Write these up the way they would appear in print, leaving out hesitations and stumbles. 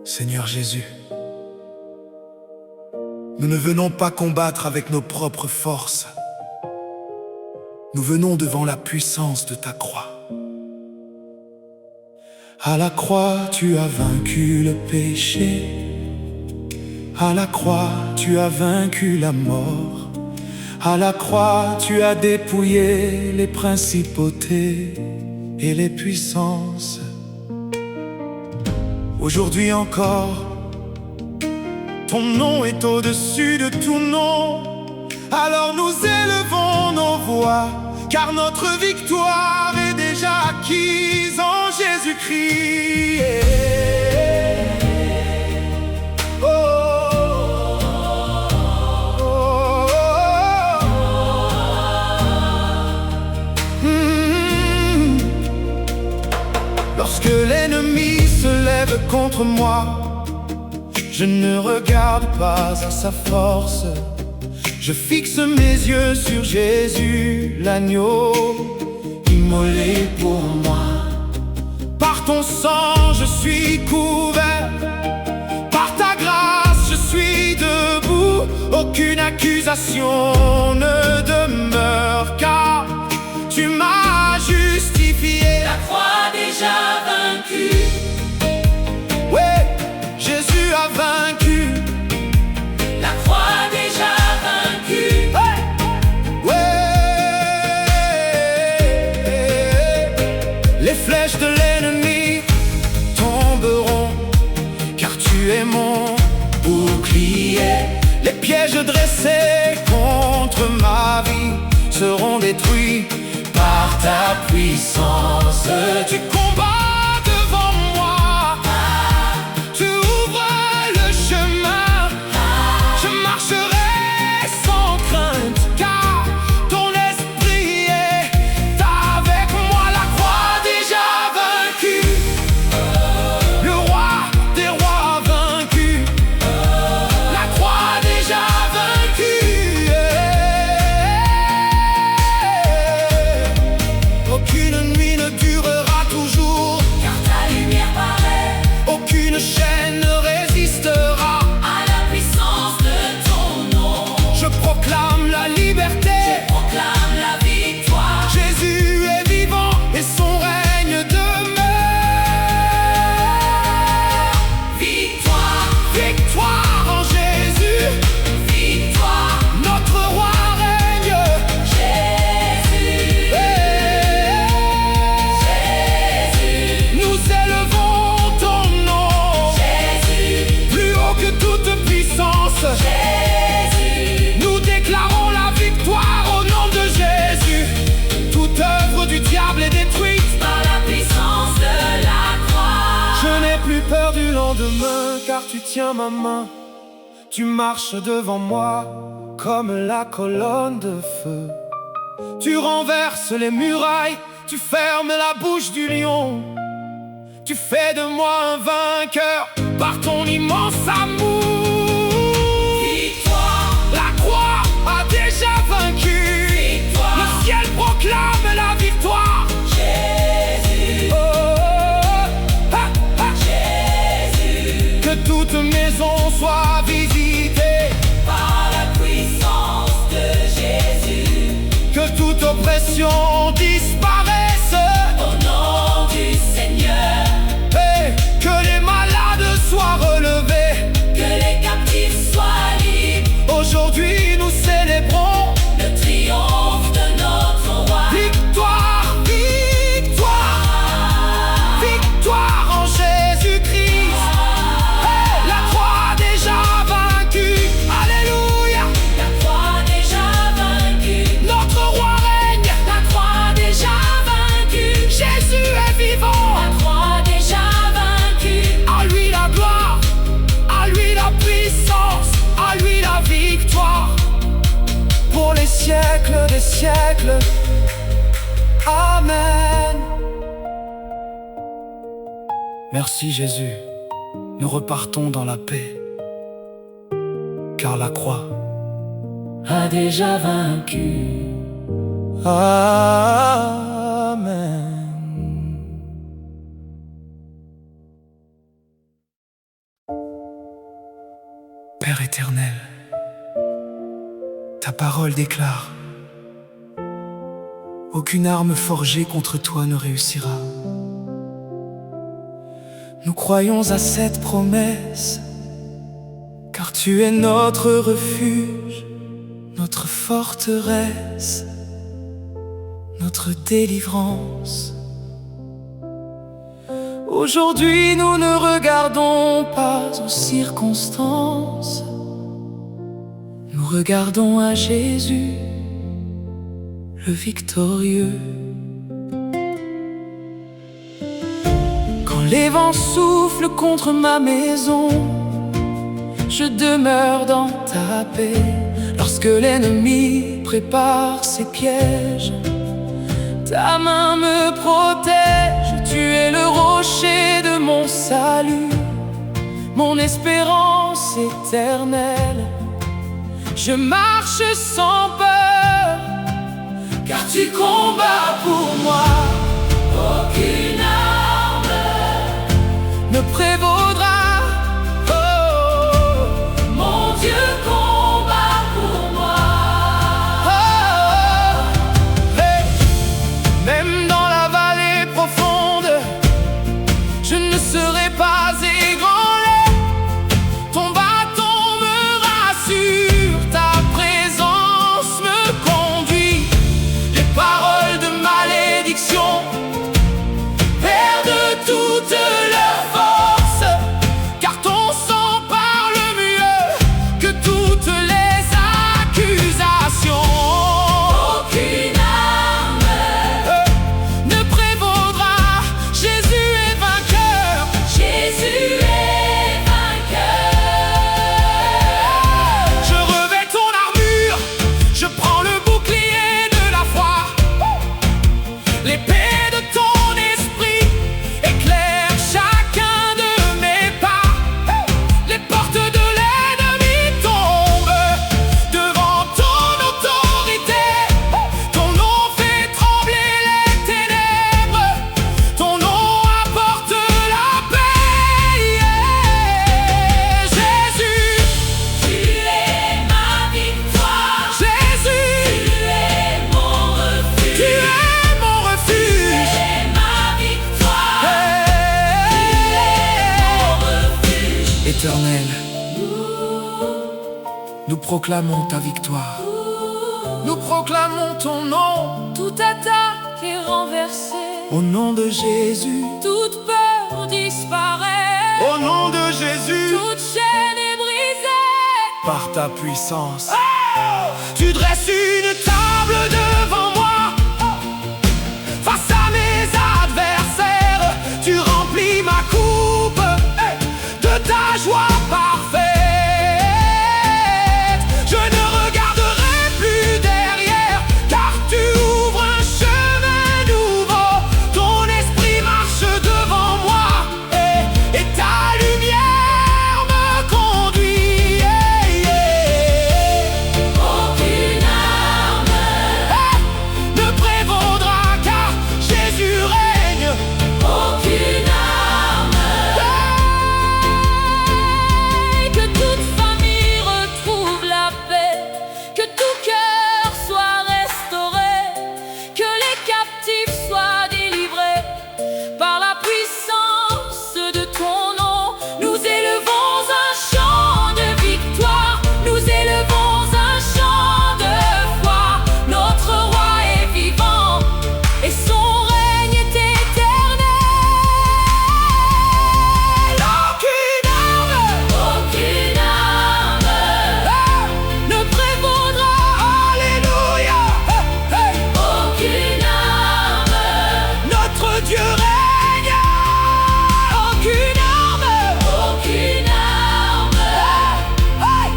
Seigneur Jésus, nous ne venons pas combattre avec nos propres forces. Nous venons devant la puissance de ta croix. À la croix, tu as vaincu le péché. À la croix, tu as vaincu la mort. À la croix, tu as dépouillé les principautés et les puissances. Aujourd'hui encore, ton nom est au-dessus de tout nom. Alors nous élevons nos voix, car notre victoire est déjà acquise en Jésus-Christ. Oh, oh, oh, oh. Lorsque l'ennemi se lève contre moi, je ne regarde pas à sa force. Je fixe mes yeux sur Jésus, l'agneau immolé pour moi. Par ton sang, je suis couvert. Par ta grâce, je suis debout. Aucune accusation ne demeure, car tu m'as justifié. La croix déjà vaincue. Ouais, Jésus a vaincu. La croix déjà vaincue. Hey! Ouais! Les flèches de l'ennemi tomberont, car tu es mon bouclier. Les pièges dressés contre ma vie seront détruits par ta puissance. Tu combats devant moi, tu ouvres le chemin. Je marcherai sans crainte, car ton esprit est avec moi. La croix déjà vaincue, le roi des rois a vaincu. La croix déjà vaincue. Aucune nuit ne durera toujours, Car ta lumière paraît aucune chaîne ne résistera. à la puissance de ton nom. Je proclame la liberté. Proclame la victoire. Jésus est vivant et son règne demeure. Victoire, Victoire en Jésus, victoire. notre roi règne. Jésus, Jésus, Nous élevons ton nom, Jésus, plus haut que toute puissance. Jésus. Nous déclarons la victoire au nom de Jésus. Toute œuvre du diable est détruite. Par la puissance de la croix. Je n'ai plus peur du lendemain, car tu tiens ma main. Tu marches devant moi comme la colonne de feu. Tu renverses les murailles, tu fermes la bouche du lion. Tu fais de moi un vainqueur par ton immense amour. Victoire, La croix a déjà vaincu. victoire. Le ciel proclame la victoire. Jésus, Oh, oh, oh. Ah, ah. Jésus. Que toute maison soit visitée, Par la puissance de Jésus. que toute oppression disparaisse, Au nom du Seigneur. et que les malades soient relevés. Que les captifs soient libres. Aujourd'hui nous célébrons Le triomphe de notre roi. victoire, victoire, victoire en Jésus-Christ. Hey, la croix déjà vaincue, alléluia. La croix déjà vaincue. Notre roi règne, La croix déjà vaincue. Jésus est vivant. La croix déjà vaincue. À lui la gloire, à lui la puissance, à lui la victoire. Pour les siècles des siècles. Amen. Merci Jésus, nous repartons dans la paix, car la croix A déjà vaincu. Amen. Père éternel, ta parole déclare: aucune arme forgée contre toi ne réussira. Nous croyons à cette promesse, car tu es notre refuge, notre forteresse, notre délivrance. Aujourd'hui, nous ne regardons pas aux circonstances, nous regardons à Jésus, le victorieux. Quand les vents soufflent contre ma maison, je demeure dans ta paix. Lorsque l'ennemi prépare ses pièges, ta main me protège. Tu es le rocher de mon salut, mon espérance éternelle. Je marche sans peur, car tu combats pour moi. Aucune arme ne prévaudra. Oh, mon Dieu combat pour moi. Oh, hey. Même dans la vallée profonde, je ne serai pas ébranlé. Ton bâton me rassure, ta présence me conduit. Les paroles de malédiction perdent toute leur force, car ton sang parle mieux que toutes les accusations. Aucune arme ne prévaudra. Jésus est vainqueur. Jésus est vainqueur. Je revêts ton armure, je prends le bouclier de la foi. L'épée de ton esprit éclaire chacun de mes pas. Les portes de l'ennemi tombent devant ton autorité. Ton nom fait trembler les ténèbres. Ton nom apporte la paix. Jésus, tu es ma victoire. Jésus, tu es mon refuge. Tu es mon refuge. Tu es ma victoire. Tu es mon refuge. Éternel, nous proclamons ta victoire. Nous proclamons ton nom. Toute attaque est renversée, Au nom de Jésus, toute peur disparaît, au nom de Jésus, toute chaîne est brisée. par ta puissance, tu dresses une table devant moi. Face à mes adversaires, tu remplis ma coupe de ta joie parfaite. Je ne regarderai plus derrière, car tu ouvres un chemin nouveau. Ton esprit marche devant moi, et ta lumière me conduit. Aucune arme Ne prévaudra, car Jésus règne. Aucune arme. Que toute famille retrouve la paix, que tout cœur soit restauré, que les captifs soient délivrés par la puissance de ton nom. Nous élevons un chant de victoire, nous élevons un chant de foi. Notre roi est vivant et son règne est éternel. Aucune arme Aucune arme ne prévaudra. Alléluia. Aucune arme Notre Dieu règne. Aucune arme Aucune arme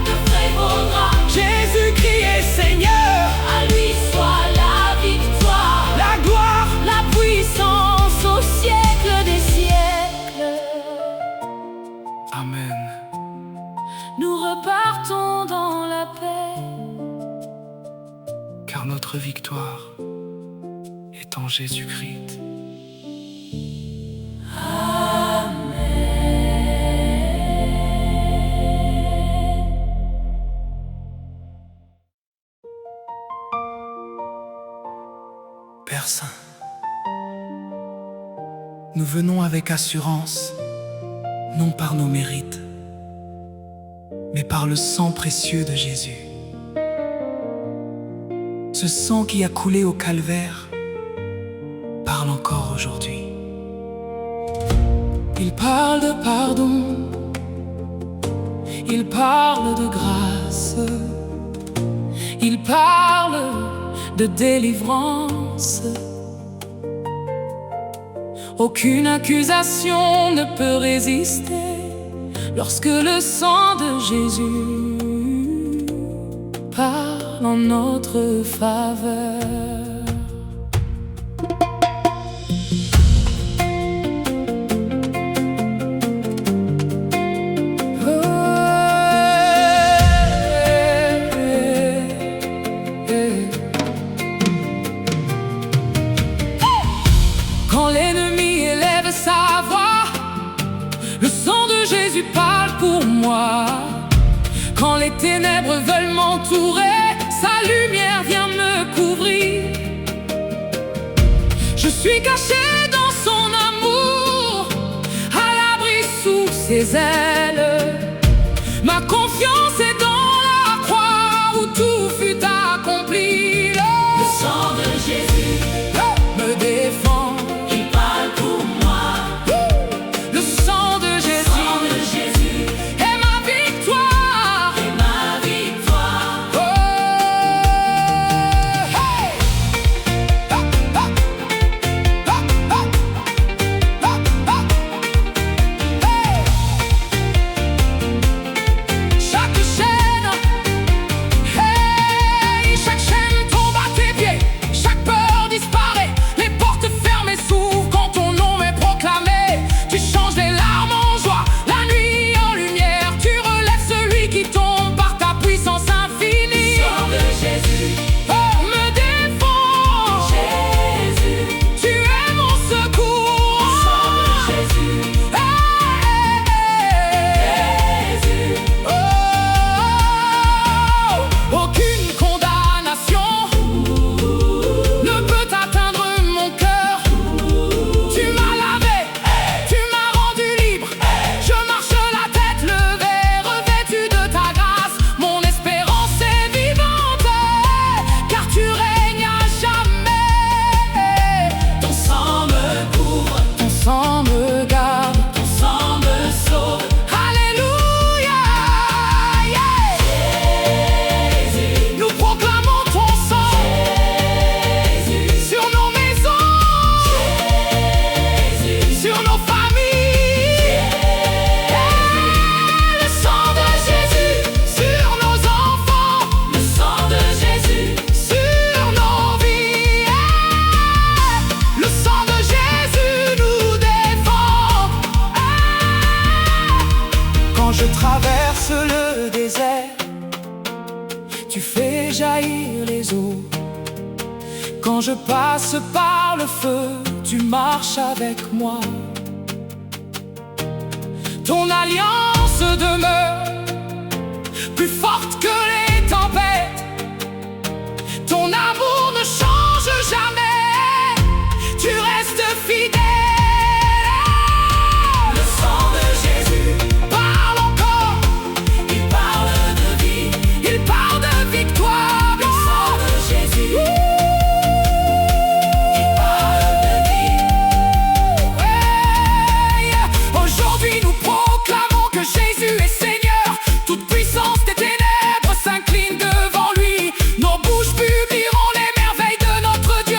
ne prévaudra. Jésus-Christ est Seigneur. À lui soit la victoire, La gloire, la puissance au siècle des siècles. Amen. Nous repartons dans la paix, Car notre victoire est en Jésus-Christ. Amen. Nous venons avec assurance, non par nos mérites, mais par le sang précieux de Jésus. Ce sang qui a coulé au calvaire parle encore aujourd'hui. Il parle de pardon, il parle de grâce, il parle de délivrance. Aucune accusation ne peut résister lorsque le sang de Jésus parle en notre faveur. Quand l'ennemi élève sa voix, le sang de Jésus parle pour moi. Quand les ténèbres veulent m'entourer, sa lumière vient me couvrir. Je suis caché dans son amour, à l'abri sous ses ailes. Ma confiance est dans la croix où tout fut accompli. Le sang de Jésus me défend. Je traverse le désert, tu fais jaillir les eaux. Quand je passe par le feu, tu marches avec moi. Ton alliance demeure plus forte que les tempêtes. Ton amour ne change jamais, tu restes fidèle. Dieu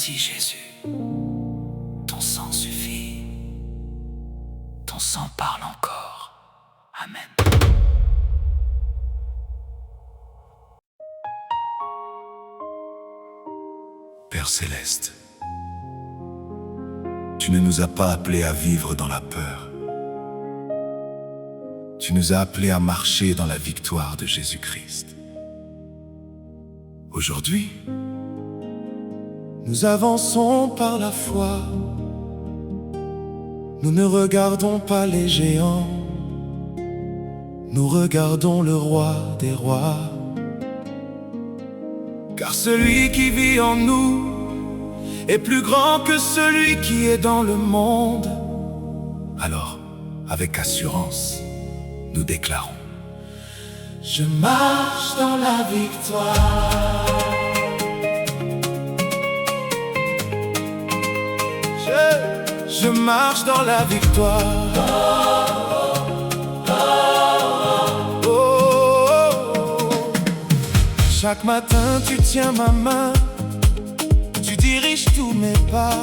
Merci Jésus. Ton sang suffit. Ton sang parle encore. Amen. Père céleste, tu ne nous as pas appelés à vivre dans la peur. Tu nous as appelés à marcher dans la victoire de Jésus-Christ. Aujourd'hui, nous avançons par la foi. Nous ne regardons pas les géants. Nous regardons le roi des rois. Car celui qui vit en nous est plus grand que celui qui est dans le monde. alors, avec assurance, nous déclarons: Je marche dans la victoire. Je marche dans la victoire. Oh, oh, oh. Chaque matin tu tiens ma main, tu diriges tous mes pas.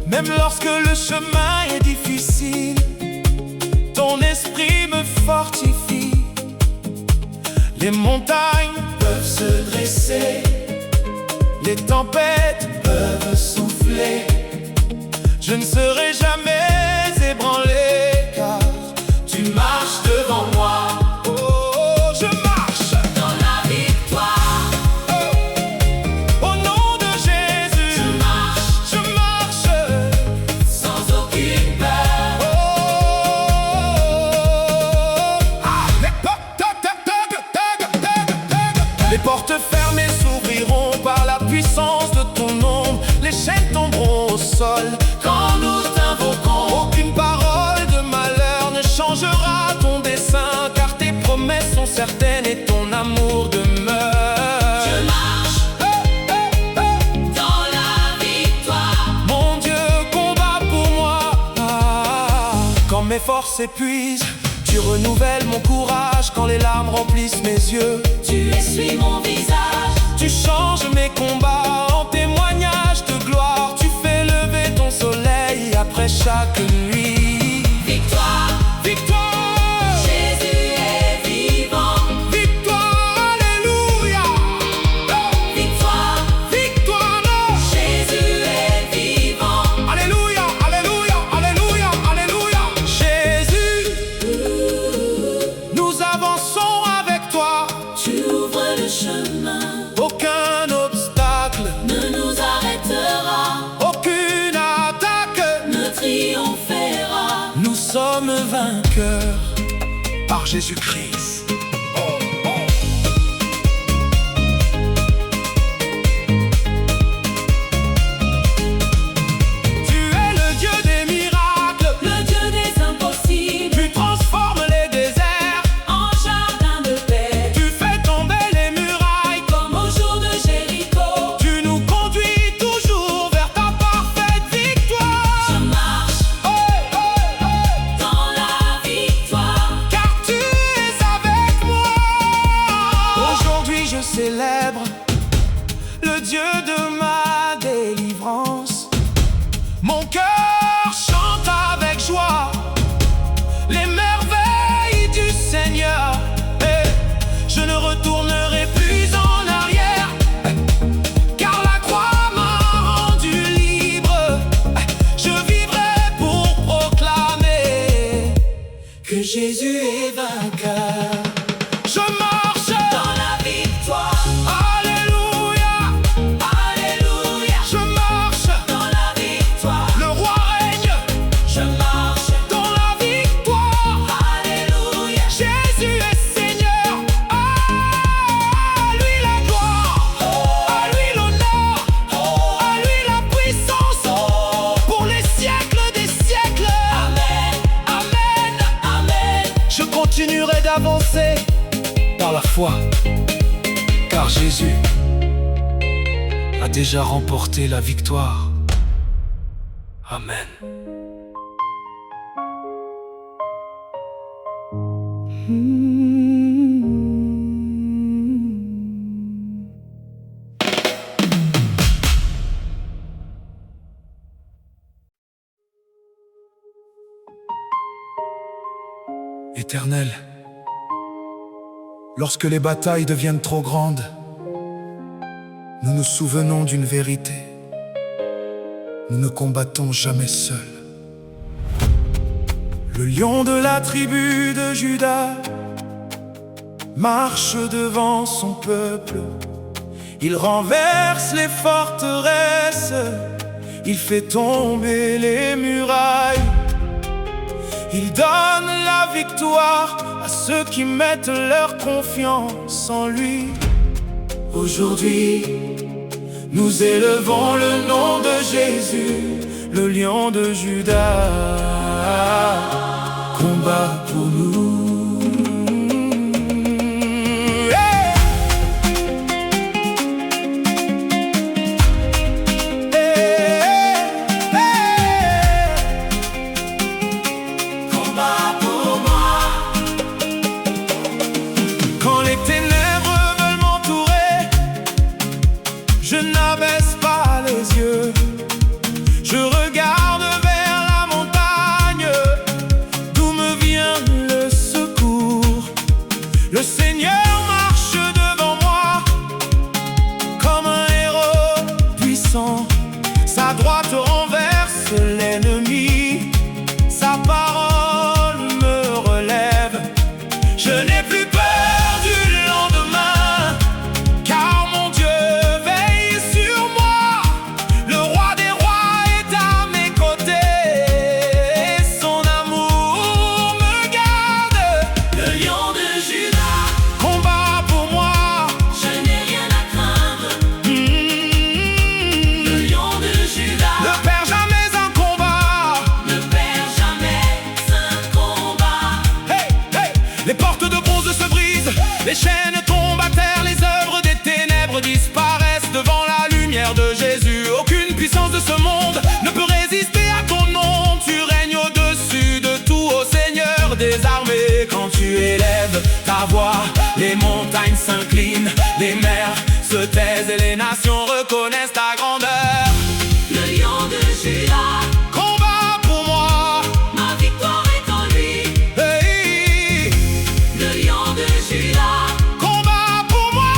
Même lorsque le chemin est difficile, ton esprit me fortifie. Les montagnes peuvent se dresser, les tempêtes peuvent souffler. Je ne serai jamais ébranlé, car tu marches devant moi. Oh, je marche dans la victoire. au nom de Jésus. Je marche Sans aucune peur. Les portes fermées s'ouvriront par la puissance de ton ombre. Les chaînes tomberont au sol quand nous t'invoquons. Aucune parole de malheur ne changera ton dessein, car tes promesses sont certaines et ton amour demeure. Je marche dans la victoire. Mon Dieu combat pour moi. Quand mes forces s'épuisent, tu renouvelles mon courage. Quand les larmes remplissent mes yeux, Tu essuies mon visage. tu changes mes combats en témoignage de gloire. Tu fais lever ton soleil après chaque nuit. Victoire, Victoire, Jésus est vivant. victoire, alléluia. Victoire, Victoire, Jésus est vivant. alléluia, alléluia, alléluia, alléluia. Jésus, nous avançons avec toi. Tu ouvres le chemin, Aucun obstacle, ne nous arrêtera, aucune attaque. ne triomphera. Nous sommes vainqueurs par Jésus-Christ. Tu es le Dieu des miracles. Le Dieu des impossibles, Tu transformes les déserts. en jardin de paix, Tu fais tomber les murailles. comme au jour de Jéricho. Tu nous conduis toujours vers ta parfaite Je victoire. marche Oh, oh, oh. dans la victoire. Car tu es avec moi. Aujourd'hui je célèbre le Dieu de ma délivrance. Mon cœur chante avec joie les merveilles du Seigneur. Et je ne retournerai plus en arrière, car la croix m'a rendu libre. Je vivrai pour proclamer que Jésus est vainqueur. Je marche Dans la victoire, alléluia. alléluia. Je marche, Dans la victoire, le roi règne. je marche. Dans la victoire, Alléluia, Jésus est Seigneur. À lui la gloire, à lui l'honneur, à lui la puissance, pour les siècles des siècles. Amen, Amen. amen. Je continuerai d'avancer par la foi, car Jésus a déjà remporté la victoire. Amen. Éternel, lorsque les batailles deviennent trop grandes, nous nous souvenons d'une vérité. Nous ne combattons jamais seuls. Le lion de la tribu de Juda marche devant son peuple. Il renverse les forteresses, il fait tomber les murailles. Il donne la victoire à ceux qui mettent leur confiance en lui. Aujourd'hui, nous élevons le nom de Jésus, le lion de Juda combat pour nous. Hey! Hey! Hey! Combat pour moi. Quand les ténèbres veulent m'entourer, je n'abaisse pas les yeux. Je regarde vers la montagne, d'où me vient le secours. Le Seigneur marche devant moi, comme un héros puissant. Sa droite renverse l'ennemi, sa parole me relève. Je n'ai plus peur du lendemain, car mon Dieu veille sur moi. Le roi des rois est à mes côtés, son amour me garde. Le lion de Juda, Combat pour moi. je n'ai rien à craindre. Le lion de Juda Ne perds jamais un combat. ne perd jamais un combat. Hey, hey. Les portes de bronze se brisent, les chaînes tombent à terre, les œuvres des ténèbres disparaissent devant la lumière de Jésus. Aucune puissance de ce monde ne peut résister à ton nom. Tu règnes au-dessus de tout, ô Seigneur des armées. Quand tu élèves ta voix, les montagnes s'inclinent, les mers se taisent et les nations reconnaissent ta grandeur. Le lion de Juda, Combat pour moi. ma victoire est en lui. Hey. Le lion de Juda, Combat pour moi.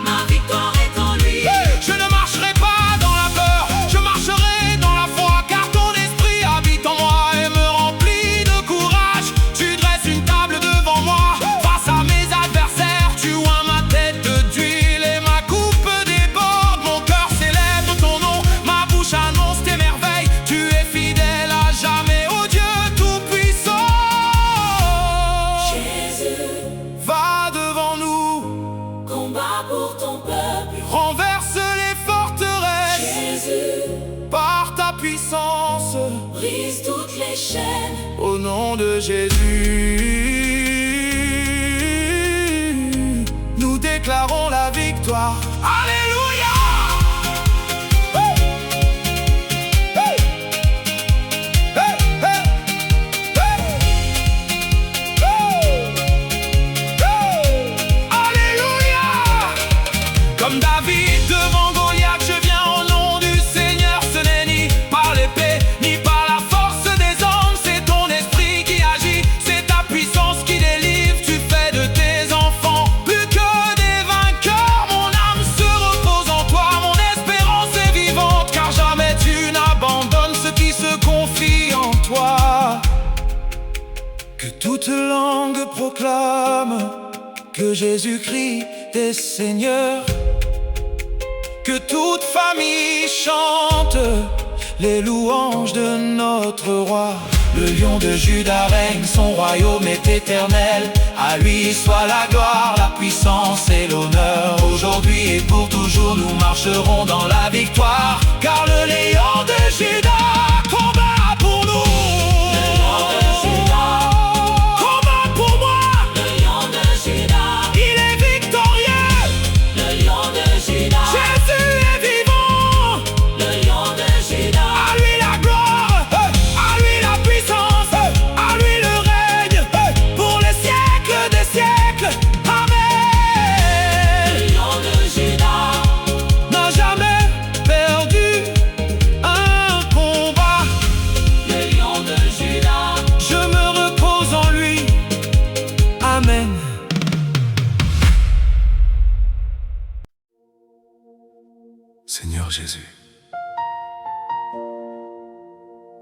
ma victoire est en lui. Je ne marcherai pas dans la peur, je marcherai dans la foi, car ton esprit habite en moi et me remplit de courage. Tu dresses une table devant moi, face à mes adversaires. Tu oins ma tête d'huile et ma coupe déborde. Mon cœur célèbre ton nom, ma bouche annonce tes merveilles. Tu es fidèle à jamais, ô Dieu tout-puissant. Jésus, Va devant nous, combat pour ton peuple. renverse les forteresses. Jésus, Par ta puissance, brise toutes les chaînes. au nom de Jésus, nous déclarons la victoire. Alléluia! Hey! Hey! Hey! Hey! Hey! Hey! Hey! Alléluia! Comme David devant Goliath, je viens au nom du Seigneur. Ce n'est ni par l'épée, ni par la force des hommes. C'est ton esprit qui agit, c'est ta puissance qui délivre. Tu fais de tes enfants plus que des vainqueurs. Mon âme se repose en toi, mon espérance est vivante, car jamais tu n'abandonnes ceux qui se confient en toi. Que toute langue proclame que Jésus-Christ est Seigneur. Que toute famille chante les louanges de notre roi. Le lion de Juda règne, son royaume est éternel. À lui soit la gloire, la puissance et l'honneur. Aujourd'hui et pour toujours, nous marcherons dans la victoire, car le lion de Juda combat pour nous. Le lion de Juda, Combat pour moi, le lion de Juda, il est victorieux. le lion de Juda, Jésus est vivant. le lion de Juda. À lui la gloire, à lui la puissance, à lui le règne, pour les siècles des siècles. Amen. Le lion de Juda, N'a jamais perdu Seigneur Jésus,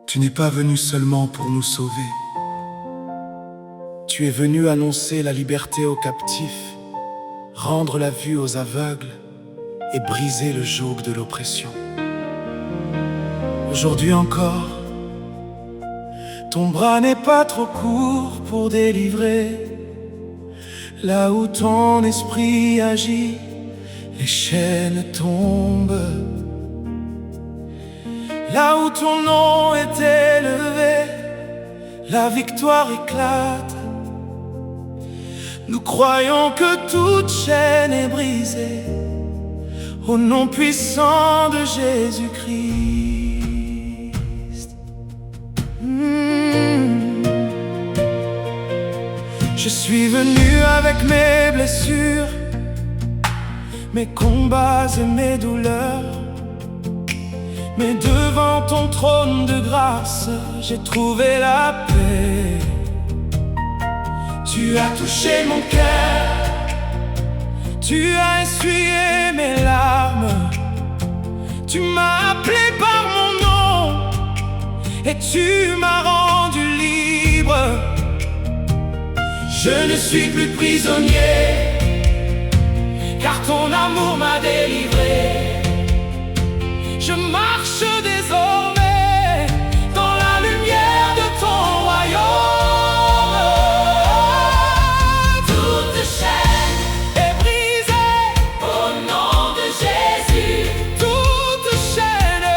tu n'es pas venu seulement pour nous sauver. Tu es venu annoncer la liberté aux captifs, rendre la vue aux aveugles et briser le joug de l'oppression. Aujourd'hui encore, ton bras n'est pas trop court pour délivrer. Là où ton esprit agit, les chaînes tombent. Là où ton nom est élevé, la victoire éclate. Nous croyons que toute chaîne est brisée au nom puissant de Jésus-Christ. Je suis venu avec mes blessures, mes combats et mes douleurs. Mais devant ton trône de grâce, j'ai trouvé la paix. Tu as touché mon cœur, tu as essuyé mes larmes. Tu m'as appelé par mon nom et tu m'as rendu libre. Je ne suis plus prisonnier, car ton amour m'a délivré. Je marche désormais dans la lumière de ton royaume. Toute chaîne est brisée au nom de Jésus. Toute chaîne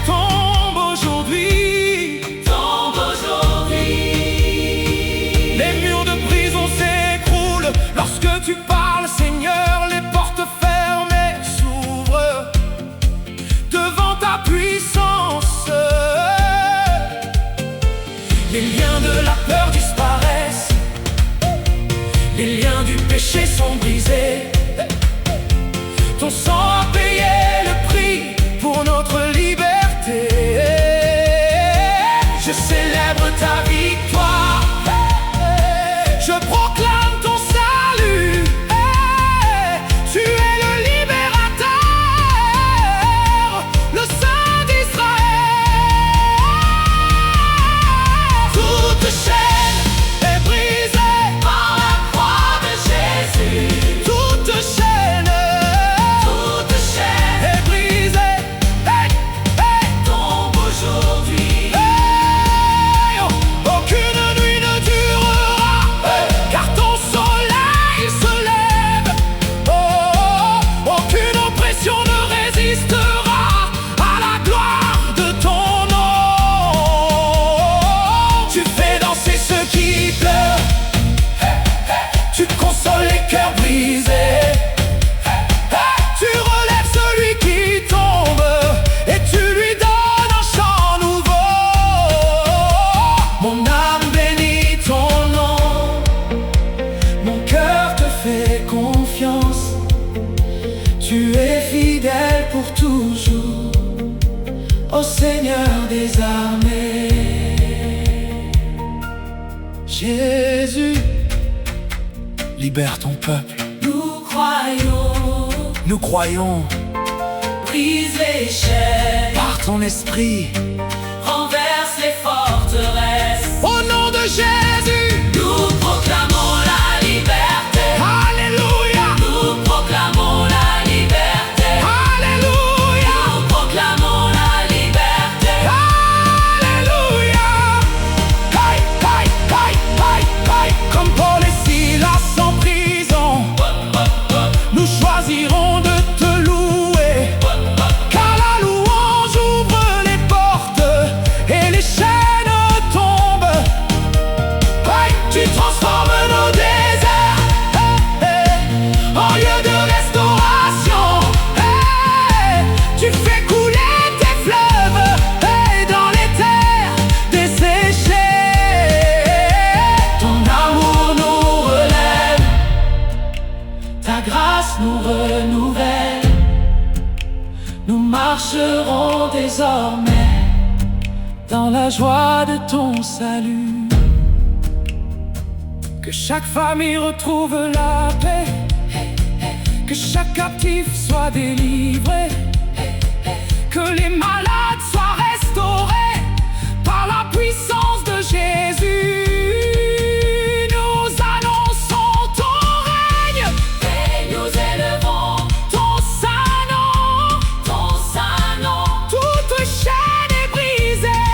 tombe aujourd'hui. Les murs de prison s'écroulent lorsque tu parles, Seigneur. Les portes fermées s'ouvrent devant ta puissance. Les liens de la peur disparaissent, les liens du péché sont brisés. Ton sang a payé le prix pour notre liberté. Je célèbre ta victoire, je proclame ton salut. Tu es le libérateur, le Saint d'Israël. Toute chaîne est brisée Par la croix de Jésus, toute chaîne est brisée. Hey, hey, tombe aujourd'hui. hey, oh, aucune nuit ne durera, car ton soleil se lève. Oh, oh, aucune oppression ne résistera à la gloire de ton nom. Tu fais danser ceux qui pleurent, tu consoles les cœurs brisés. Tu relèves celui qui tombe et tu lui donnes un chant nouveau. Mon âme bénit ton nom, mon cœur te fait confiance. Tu es fidèle pour toujours, ô Seigneur des armées. Jésus, libère ton peuple. Nous croyons, Brise les chaînes, par ton esprit, renverse les forteresses. au nom de Jésus. Nous proclamons la liberté. Alléluia, Nous proclamons la liberté. alléluia, Nous proclamons la liberté. alléluia. Kai, kai, kai, kai, kai. Comme Paul et Silas en prison, nous choisirons de te louer, car la louange ouvre les portes et les chaînes tombent. Hey, tu transformes nos déserts en lieu de restauration. Hey, tu fais couler tes fleuves dans les terres desséchées. Ton amour nous relève, ta grâce nous renouvelle. Nous marcherons désormais dans la joie de ton salut. Que chaque famille retrouve la paix, que chaque captif soit délivré, que les malades soient restaurés par la puissance de Jésus. Nous annonçons ton règne Et nous élevons ton saint nom. ton saint nom. Toute chaîne est brisée,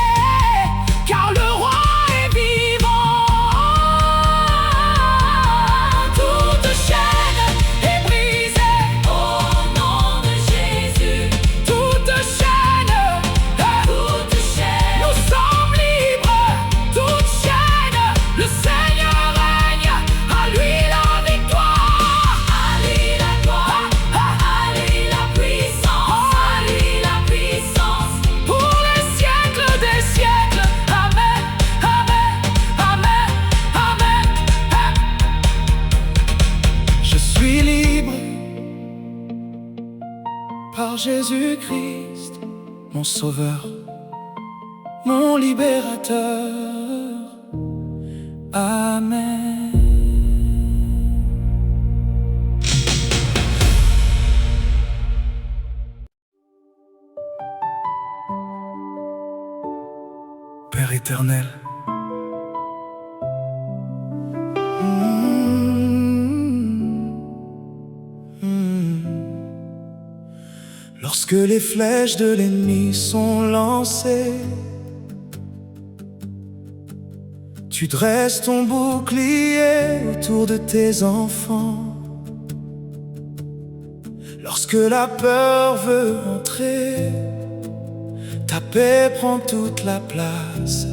car le roi est vivant. Toute chaîne Est brisée, au nom de Jésus. toute chaîne, Toute chaîne, nous sommes libres. Toute chaîne, le Seigneur règne, à lui la victoire. à lui la gloire, à lui la puissance, à lui la puissance. Pour les siècles des siècles, Amen, Amen, Amen, Amen. Je suis libre par Jésus-Christ, mon sauveur, mon libérateur. Amen. Père éternel, lorsque les flèches de l'ennemi sont lancées, tu dresses ton bouclier autour de tes enfants. Lorsque la peur veut entrer, ta paix prend toute la place.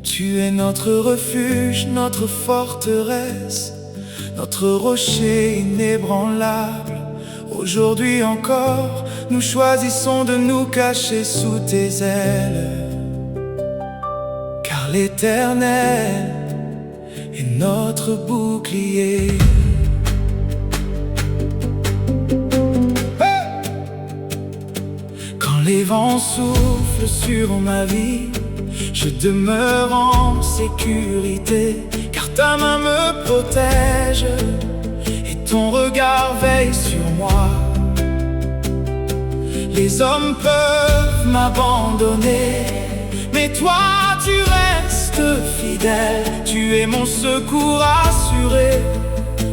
Tu es notre refuge, notre forteresse, notre rocher inébranlable. Aujourd'hui encore, nous choisissons de nous cacher sous tes ailes, car l'Éternel est notre bouclier. Quand les vents soufflent sur ma vie, je demeure en sécurité, car ta main me protège et ton regard veille sur moi. Les hommes peuvent m'abandonner, mais toi tu restes fidèle. Tu es mon secours assuré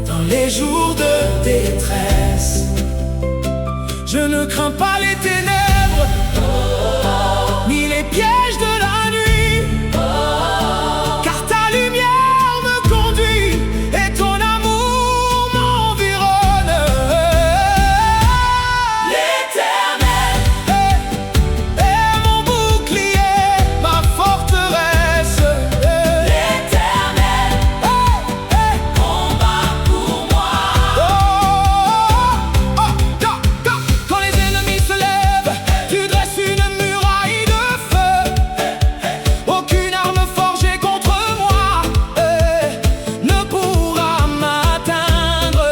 dans les jours de détresse. Je ne crains pas les ténèbres, ni les pièges de la nuit, car ta lumière me conduit et ton amour m'environne. L'Éternel est mon bouclier, ma forteresse. L'Éternel combat pour moi. Quand les ennemis se lèvent, tu dresses une muraille de feu. Aucune arme forgée contre moi ne pourra m'atteindre.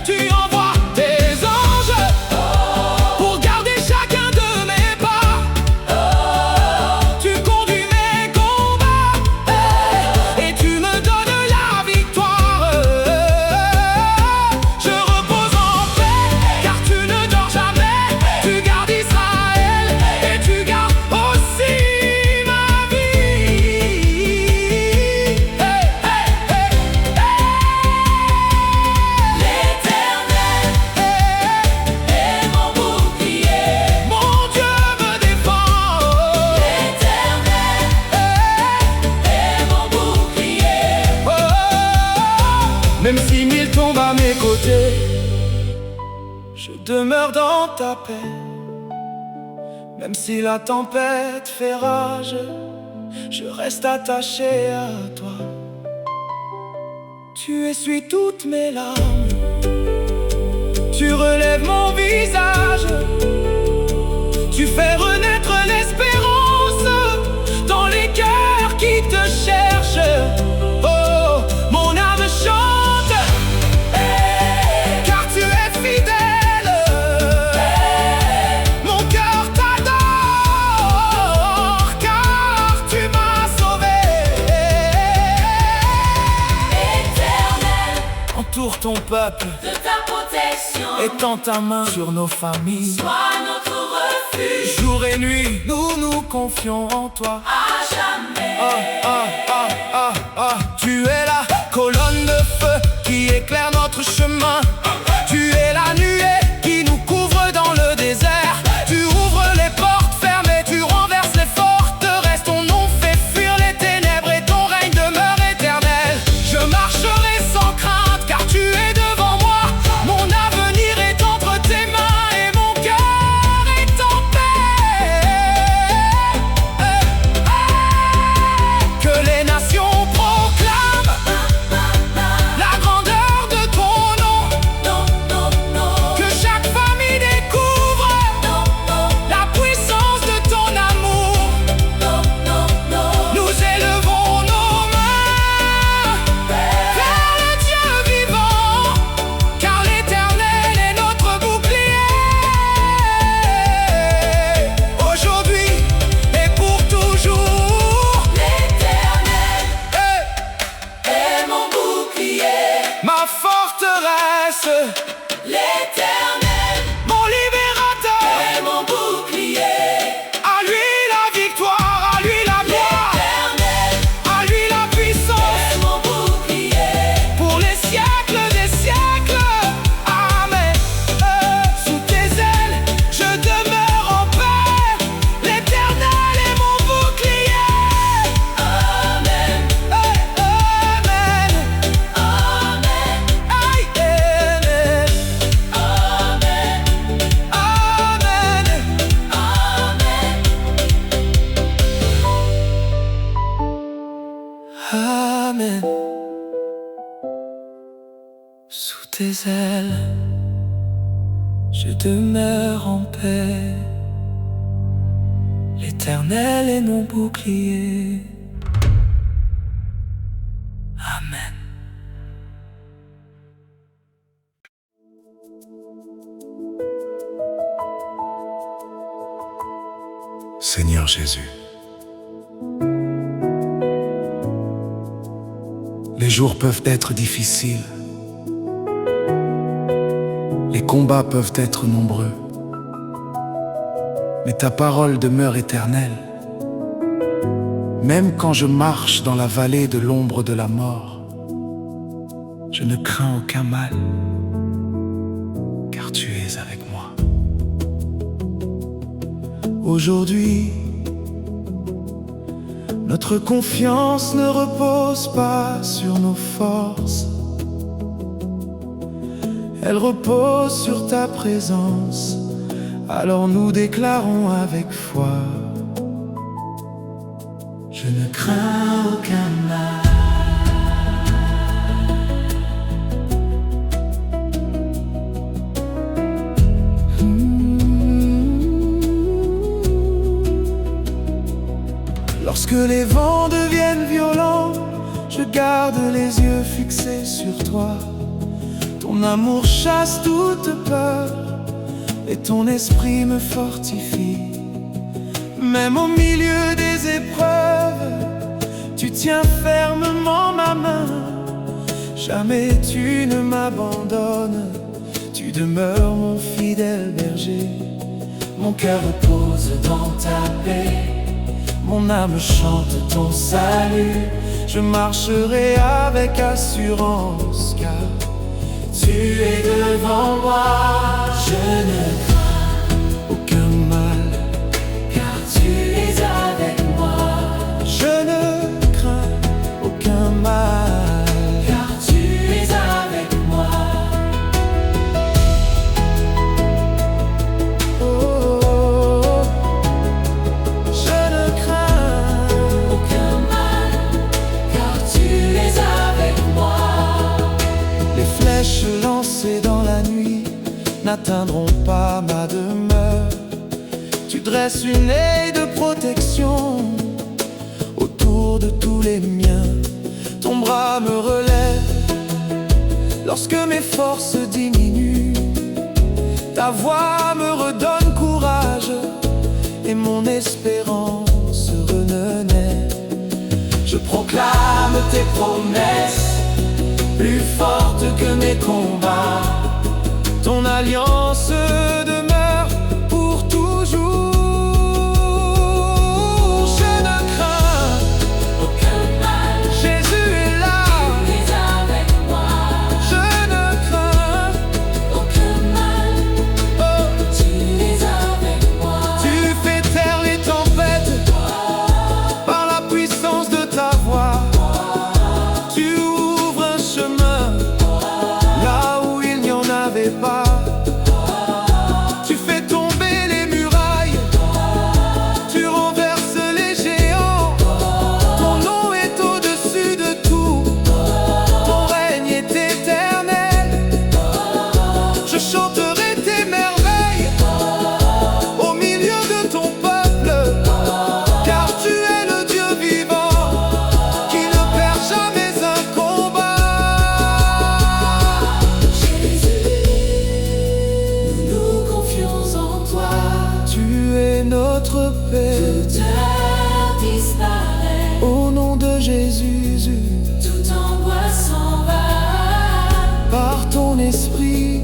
Tu envoies tes anges pour garder chacun de mes pas. Tu conduis mes combats et tu me donnes la victoire. Je repose en paix, car tu ne dors jamais. Tu gardes Israël et tu gardes aussi ma vie. L'Éternel est mon bouclier. Mon Dieu me défend. L'Éternel est mon bouclier. Même si mille tombent à mes côtés, je demeure dans ta paix. Même si la tempête fait rage, je reste attaché à toi. Tu essuies toutes mes larmes, tu relèves mon visage, tu fais renaître l'espérance dans les cœurs qui te cherchent. Oh, mon âme chante, car tu es fidèle. Mon cœur t'adore, car tu m'as sauvé. Éternel Entoure ton peuple, de ta protection. étends ta main sur nos familles. Sois notre refuge. Jour et nuit, nous nous confions en toi. À jamais. Tu es la colonne de feu qui éclaire notre chemin. Tu es la nuée qui nous couvre dans le désert. Tu ouvres les portes fermées, tu renverses les forteresses. Ton nom fait fuir les ténèbres et ton règne demeure éternel. Je marcherai sans crainte car tu es devant moi. Mon avenir est entre tes mains et mon cœur est en paix. Que les nations proclament la grandeur de ton nom. Que chaque famille découvre la puissance de ton amour. Nous élevons nos mains vers le Dieu vivant, car l'Éternel est notre bouclier. Aujourd'hui et pour toujours, L'Éternel est mon bouclier. ma forteresse, L'Éternel mon libérateur. est mon bouclier. À lui la victoire, à lui la gloire, L'Éternel à lui la puissance, est mon bouclier. pour les siècles des siècles. Amen. Sous tes ailes, je demeure en paix. L'Éternel est mon bouclier. Amen. Amen. Amen. Aïe, amen. Amen. Amen. Amen. Amen. Sous tes ailes, je demeure en paix. L'Éternel est mon bouclier. Amen. Seigneur Jésus, les jours peuvent être difficiles, les combats peuvent être nombreux, mais ta parole demeure éternelle. Même quand je marche dans la vallée de l'ombre de la mort, je ne crains aucun mal, car tu es avec moi. Aujourd'hui, notre confiance ne repose pas sur nos forces. Elle repose sur ta présence. Alors nous déclarons avec foi: je ne crains aucun mal. Lorsque les vents deviennent violents, je garde les yeux fixés sur toi. Ton amour chasse toute peur et ton esprit me fortifie. Même au milieu des épreuves, tu tiens fermement ma main. Jamais tu ne m'abandonnes, tu demeures mon fidèle berger. Mon cœur repose dans ta paix, mon âme chante ton salut. Je marcherai avec assurance, car tu es devant moi. Je ne crains aucun mal, Car tu es avec moi. je ne crains aucun mal. Car tu es avec moi. Oh, oh, oh. Je ne crains Aucun mal. Car tu es avec moi. les flèches lancées dans la nuit n'atteindront pas ma demeure. Tu dresses une haie de protection autour de tous les miens. Ton bras me relève lorsque mes forces diminuent. Ta voix me redonne courage et mon espérance renaît. Je proclame tes promesses, plus forte que mes combats. Ton alliance demeure pour toujours. Je ne crains aucun mal. Jésus est là. Tu es avec moi. Je ne crains Aucun mal. oh, Tu es avec moi. tu fais taire les tempêtes par la puissance de ta voix. Tu ouvres un chemin là où il n'y en avait pas. Tu fais tomber les murailles, tu renverses les géants. Ton nom est au-dessus de tout, ton règne est éternel. Je chanterai tes merveilles au milieu de ton peuple, car tu es le Dieu vivant qui ne perd jamais un combat. Jésus, nous nous confions en toi. Tu es notre paix. Toute heure disparaît. Au nom de Jésus, Toute angoisse s'en va. par ton esprit.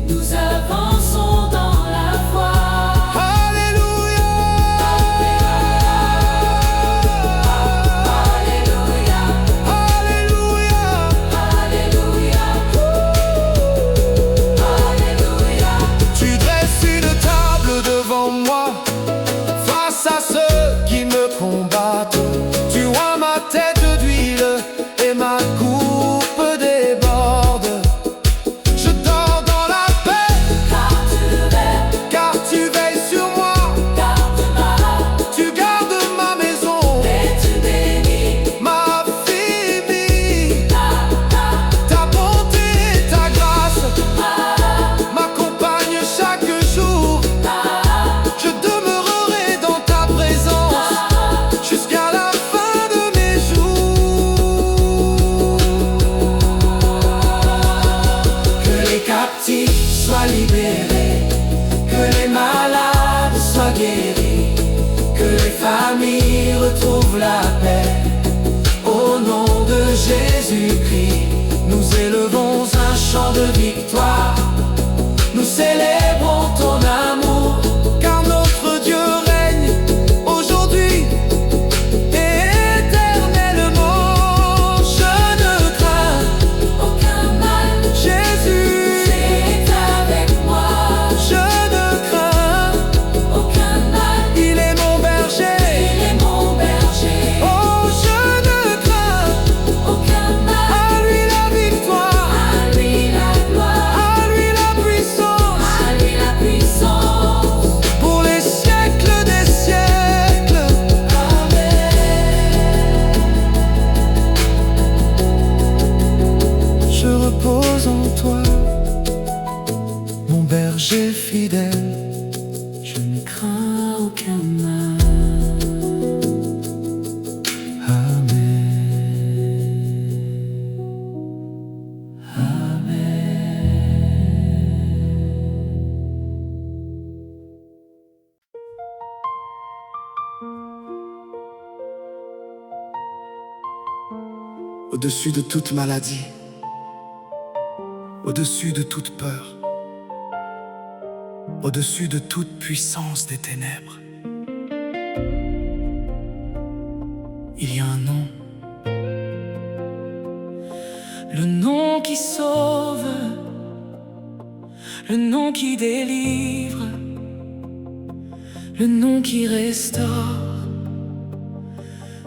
Nous avançons dans la foi. Alléluia. Alléluia. Alléluia. Alléluia. Alléluia. Tu dresses une table devant moi, face à ceux qui me combattent. Tu oins ma tête d'huile et ma coupe déborde. Je dors dans la paix, Car tu car tu veilles, veilles sur moi. garde ma Tu gardes ma maison, et tu bénis ma famille. Ta bonté et ta grâce m'accompagnent chaque jour. Je demeurerai dans ta présence jusqu'à la fin de mes jours. Que les captifs soient libérés, que les malades soient guéris, que les familles retrouvent la paix. Au nom de Jésus-Christ, nous élevons un chant de victoire. Nous célébrons ton amour, car notre Dieu règne aujourd'hui et éternellement. Je ne crains aucun mal. Jésus. C'est avec moi. Je ne crains, Aucun mal. il est mon berger. Il est mon berger. Oh, je ne crains, Aucun mal. à lui la victoire, À lui la gloire. à lui la puissance, À lui la puissance. pour les siècles des siècles. Je repose en toi, mon berger fidèle. Je ne crains aucun mal. Au-dessus de toute maladie, au-dessus de toute peur, au-dessus de toute puissance des ténèbres, il y a un nom. Le nom qui sauve, le nom qui délivre, le nom qui restaure.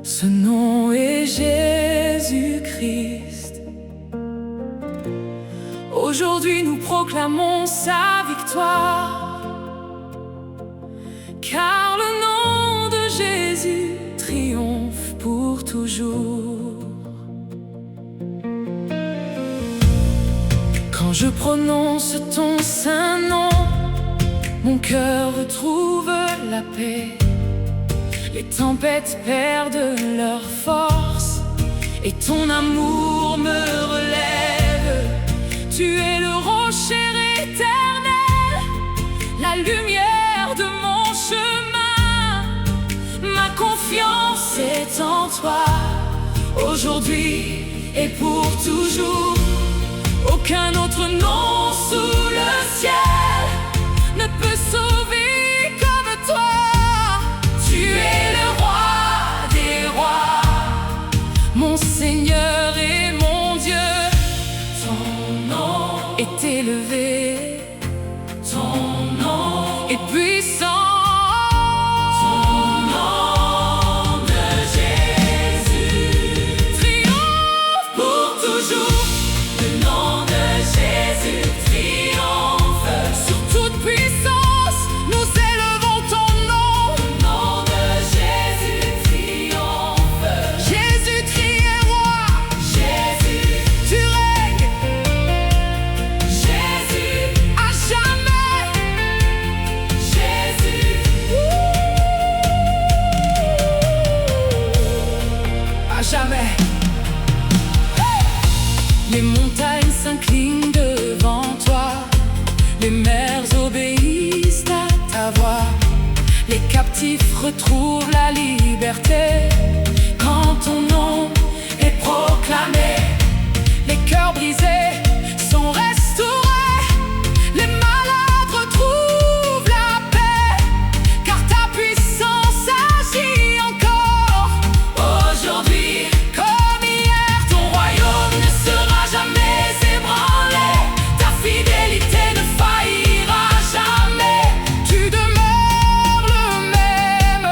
Ce nom est Jésus-Christ. Aujourd'hui nous proclamons sa victoire, car le nom de Jésus triomphe pour toujours. Quand je prononce ton saint nom, mon cœur retrouve la paix. Les tempêtes perdent leur force et ton amour me relève. Tu es le rocher éternel, la lumière de mon chemin. Ma confiance est en toi, aujourd'hui et pour toujours. Aucun autre nom sous le ciel ne peut sauver comme toi. Tu es le roi des rois, mon Seigneur et mon Dieu. Ton nom est élevé, ton nom est puissant. Jamais. Les montagnes s'inclinent devant toi, les mers obéissent à ta voix, les captifs retrouvent la liberté quand ton nom est proclamé. Les cœurs brisés sont restaurés, les malades retrouvent la paix, car ta puissance agit encore aujourd'hui. Comme hier, ton royaume ne sera jamais ébranlé, ta fidélité ne faillira jamais. Tu demeures le même,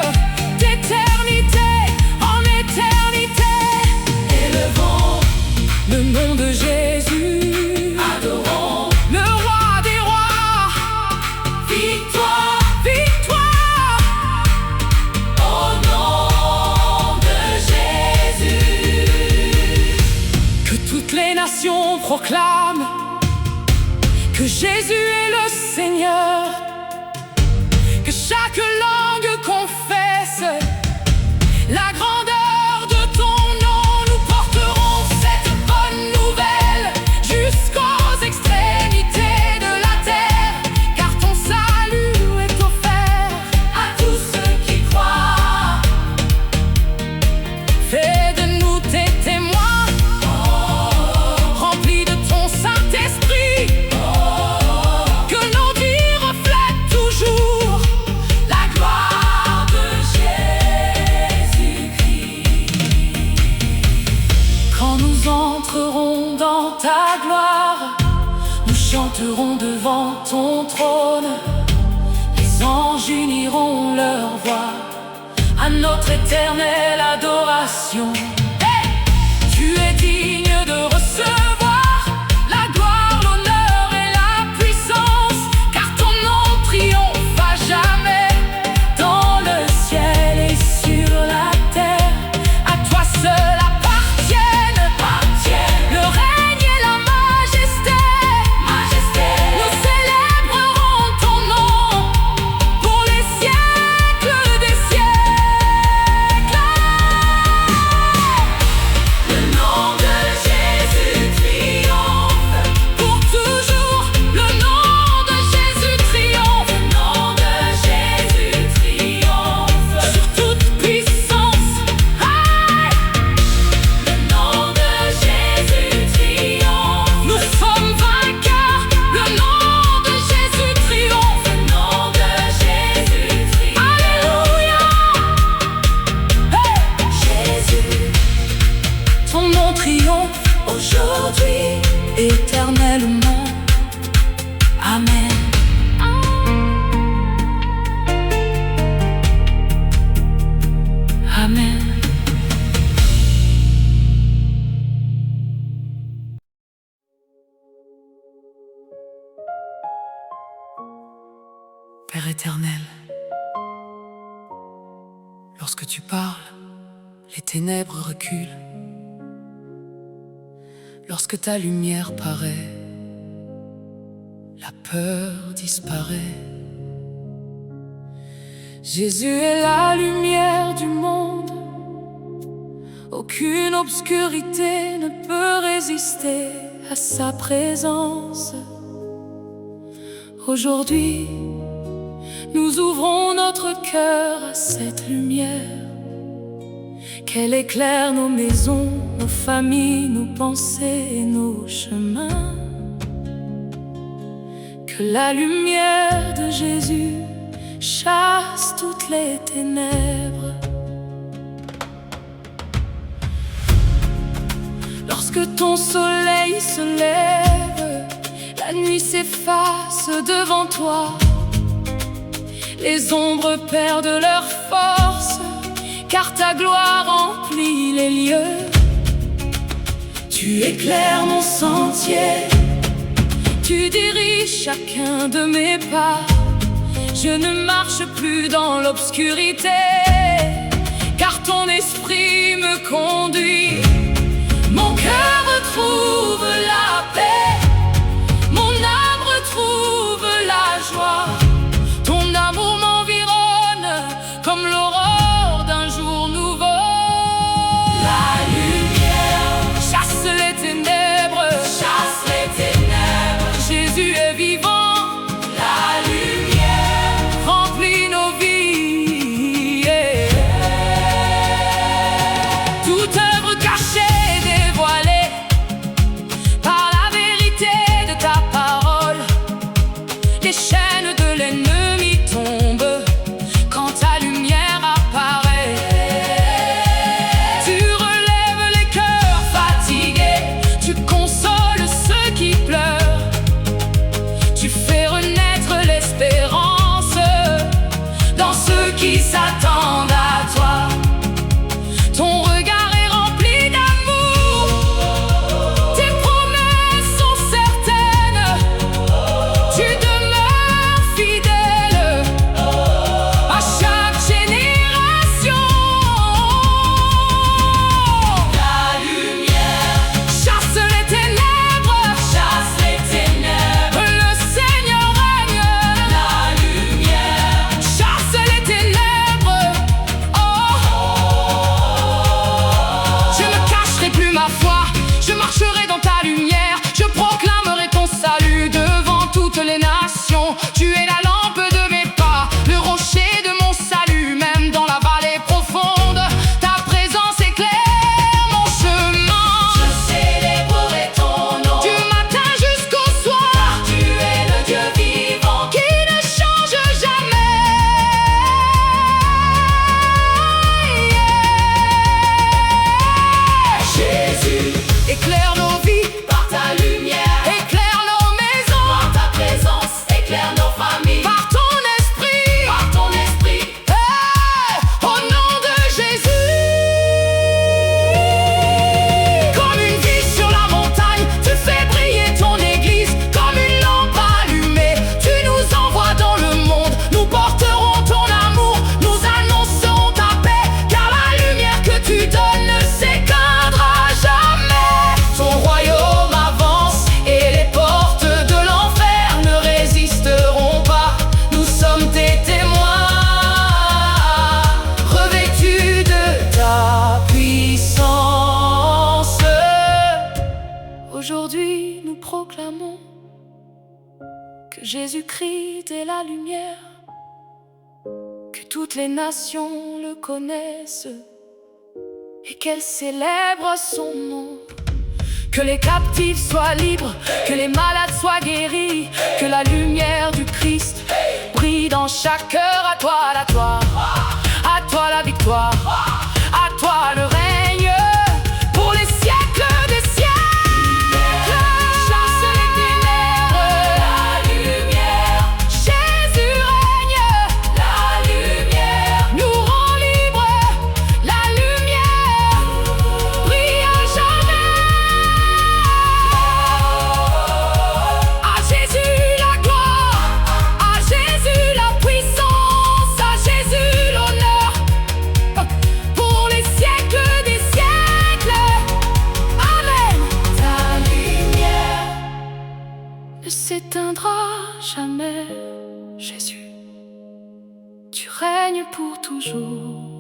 d'éternité en éternité. Élevons le nom de Jésus, adorons le roi des rois. Victoire, victoire au nom de Jésus. Que toutes les nations proclament que Jésus est le Seigneur, que chaque langue confesse la grandeur de ton nom. Nous porterons cette bonne nouvelle jusqu'aux extrémités de la terre, car ton salut est offert à tous ceux qui croient. Fais de nous tes témoins, remplis de ton Saint-Esprit, que nos vies reflètent toujours la gloire de Jésus-Christ. Quand nous entrerons dans ta gloire, nous chanterons devant ton trône. Les anges uniront leur voix à notre éternelle adoration. Hey! Tu es digne de recevoir la gloire, l'honneur et la puissance, car ton nom triomphe à jamais dans le ciel et sur la terre. À toi seul appartiennent le règne et la majesté. Nous célébrerons ton nom pour les siècles des siècles. Le nom de Jésus triomphe pour toujours. Le nom de Jésus triomphe. Le nom de Jésus triomphe sur toute puissance. Aïe! Le nom de Jésus triomphe. Nous sommes vainqueurs. Le nom de Jésus triomphe. Le nom de Jésus triomphe. Alléluia! Hey! Jésus, ton nom triomphe aujourd'hui, éternellement. Amen. Amen. Père éternel, lorsque tu parles, les ténèbres reculent. Lorsque ta lumière paraît, la peur disparaît. Jésus est la lumière du monde. Aucune obscurité ne peut résister à sa présence. Aujourd'hui, nous ouvrons notre cœur à cette lumière, qu'elle éclaire nos maisons, nos familles, nos pensées et nos chemins. Que la lumière de Jésus chasse toutes les ténèbres. Lorsque ton soleil se lève, la nuit s'efface devant toi. Les ombres perdent leur force, car ta gloire remplit les lieux. Tu éclaires mon sentier, tu diriges chacun de mes pas. Je ne marche plus dans l'obscurité, car ton esprit me conduit. Mon cœur retrouve la paix, mon âme retrouve la joie. Ton amour m'environne comme l'aurore d'un jour nouveau. La lumière chasse les ténèbres, chasse les ténèbres. Jésus est vivant, la lumière remplit nos vies. Toute œuvre cachée dévoilée par la vérité de ta parole. Les chaînes de l'ennemi tombent quand ta lumière apparaît. Tu relèves les cœurs fatigués, tu consoles ceux qui pleurent. Tu fais renaître l'espérance dans ceux qui s'attendent à toi. Ton regard est rempli d'amour, tes promesses sont certaines. Tu demeures fidèle à chaque génération. La lumière chasse les ténèbres, chasse les ténèbres. Le Seigneur règne. La lumière chasse les ténèbres. Je ne cacherai plus ma foi, je marcherai dans ta lumière. Je proclamerai ton salut devant toutes les nations. Tu es la lampe de mes pas, le rocher de mon salut. Même dans la vallée profonde, ta présence éclaire mon chemin. Je célébrerai ton nom du matin jusqu'au soir, car tu es le Dieu vivant qui ne change jamais. Jésus, éclaire nos vies par ta lumière, éclaire nos maisons par ta présence, éclaire nos familles par ton esprit, par ton esprit. Au nom de Jésus, comme une vie sur la montagne, tu fais briller ton église comme une lampe allumée. Tu nous envoies dans le monde, nous porterons ton amour, nous annoncerons ta paix, car la lumière que tu donnes ne s'éteindra jamais. Ton royaume avance et les portes de l'enfer ne résisteront pas. Nous sommes tes témoins, revêtus de ta puissance. Aujourd'hui, nous proclamons que Jésus-Christ est la lumière, que toutes les nations le connaissent et qu'elles célèbrent son nom. Que les captifs soient libres, que les malades soient guéris, que la lumière du Christ brille dans chaque cœur. À toi la gloire, à toi la victoire, à toi le règne pour les siècles des siècles. Chasse les ténèbres, la lumière. Jésus règne, la lumière nous rend libres. La lumière brille à jamais. À Jésus la gloire, à Jésus la puissance, à Jésus l'honneur pour les siècles des siècles. Amen. Ta lumière ne s'éteindra jamais, Jésus. Tu règnes pour toujours.